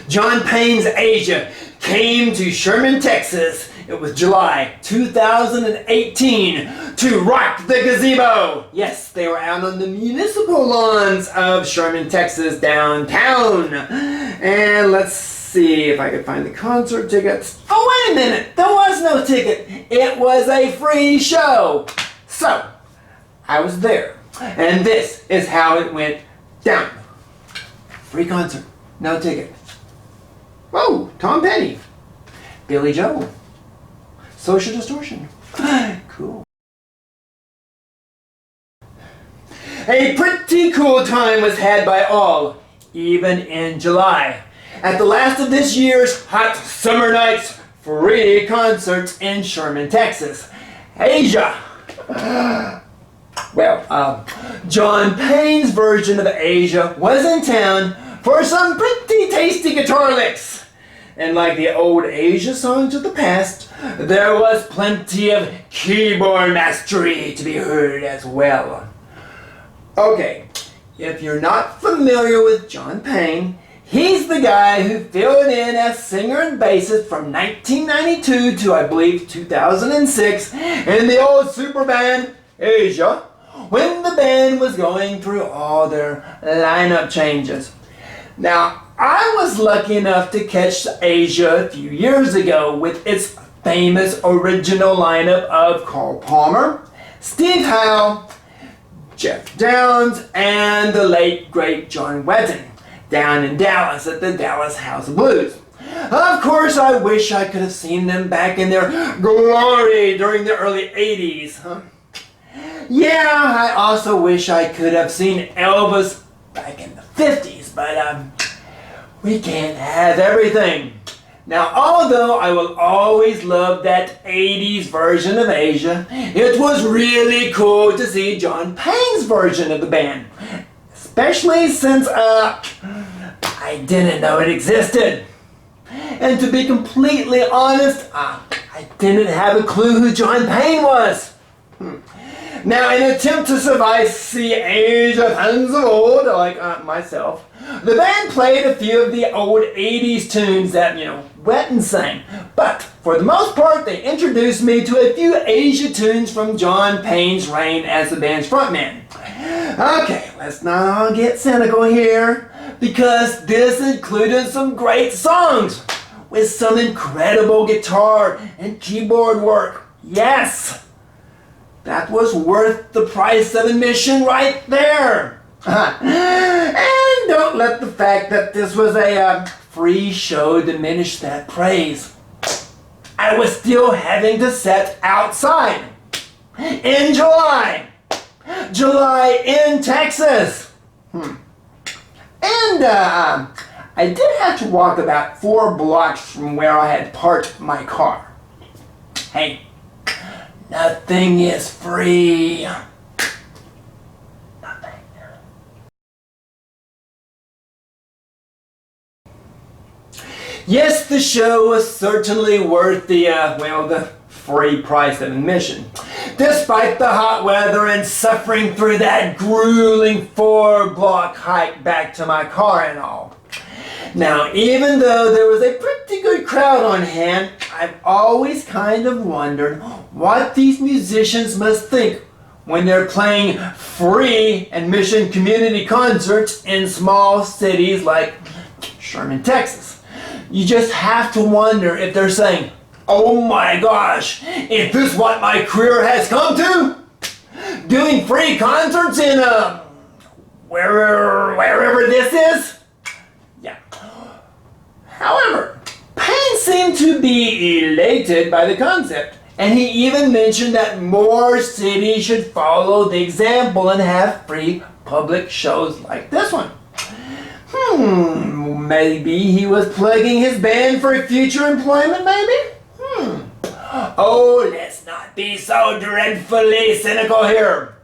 John Payne's Asia came to Sherman, Texas. It was July 2018 to rock the gazebo. Yes, they were out on the municipal lawns of Sherman, Texas, downtown. And let's see if I can find the concert tickets. Oh, wait a minute. There was no ticket. It was a free show. So, I was there. And this is how it went down. Free concert. No ticket. Whoa, Tom Petty. Billy Joel. Social Distortion. Cool. A pretty cool time was had by all, even in July, at the last of this year's Hot Summer Nights free concerts in Sherman, Texas. Asia. Well, John Payne's version of Asia was in town for some pretty tasty guitar licks. And like the old Asia songs of the past, there was plenty of keyboard mastery to be heard as well. Okay, if you're not familiar with John Payne, he's the guy who filled in as singer and bassist from 1992 to, I believe, 2006 in the old super band Asia, when the band was going through all their lineup changes. Now, I was lucky enough to catch Asia a few years ago with its famous original lineup of Carl Palmer, Steve Howe, Jeff Downes, and the late great John Wetton down in Dallas at the Dallas House of Blues. Of course, I wish I could have seen them back in their glory during the early 80s. Yeah, I also wish I could have seen Elvis back in the 50s, but we can't have everything. Now, although I will always love that 80s version of Asia, it was really cool to see John Payne's version of the band, especially since I didn't know it existed. And to be completely honest, I didn't have a clue who John Payne was. Now, in an attempt to suffice the Asia fans of old, like myself, the band played a few of the old 80s tunes that, Wetton sang. But, for the most part, they introduced me to a few Asia tunes from John Payne's reign as the band's frontman. Okay, let's not all get cynical here, because this included some great songs with some incredible guitar and keyboard work. Yes! That was worth the price of admission right there. And don't let the fact that this was a free show diminish that praise. I was still having to sit outside in July. July in Texas. And I did have to walk about 4 blocks from where I had parked my car. Hey. Nothing is free. Nothing. Yes, the show was certainly worth the free price of admission. Despite the hot weather and suffering through that grueling 4-block hike back to my car and all. Now, even though there was a pretty good crowd on hand, I've always kind of wondered what these musicians must think when they're playing free admission community concerts in small cities like Sherman, Texas. You just have to wonder if they're saying, oh my gosh, is this what my career has come to? Doing free concerts in wherever this is? Yeah. However, Payne seemed to be elated by the concept, and he even mentioned that more cities should follow the example and have free public shows like this one. Maybe he was plugging his band for future employment, maybe? Oh, let's not be so dreadfully cynical here.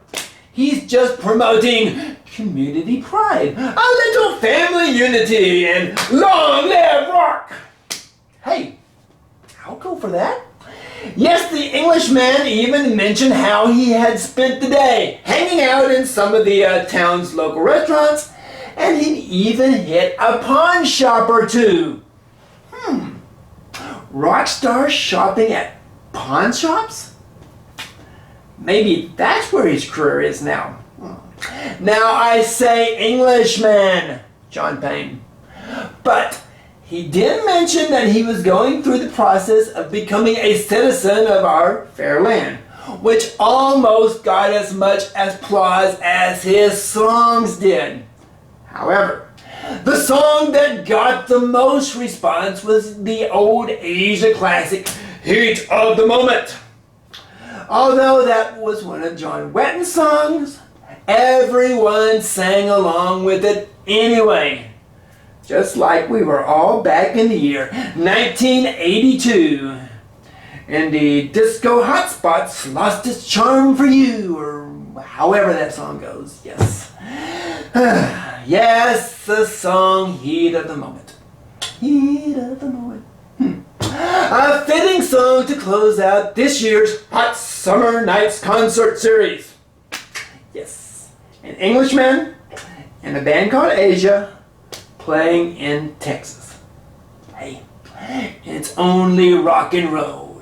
He's just promoting community pride, a little family unity, and long live rock! Hey, I'll go for that. Yes, the Englishman even mentioned how he had spent the day hanging out in some of the town's local restaurants and he'd even hit a pawn shop or two. Rock stars shopping at pawn shops? Maybe that's where his career is now. Now I say Englishman, John Payne. But he did mention that he was going through the process of becoming a citizen of our fair land, which almost got as much applause as his songs did. However, the song that got the most response was the old Asia classic, Heat of the Moment. Although that was one of John Wetton's songs, everyone sang along with it anyway. Just like we were all back in the year 1982. And the disco hotspots lost its charm for you, or however that song goes, yes. Yes, the song Heat of the Moment. Heat of the Moment. A fitting song to close out this year's Hot Summer Nights concert series. Yes, an Englishman and a band called Asia playing in Texas. Hey, it's only rock and roll.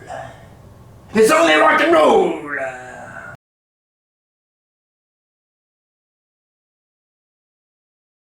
It's only rock and roll!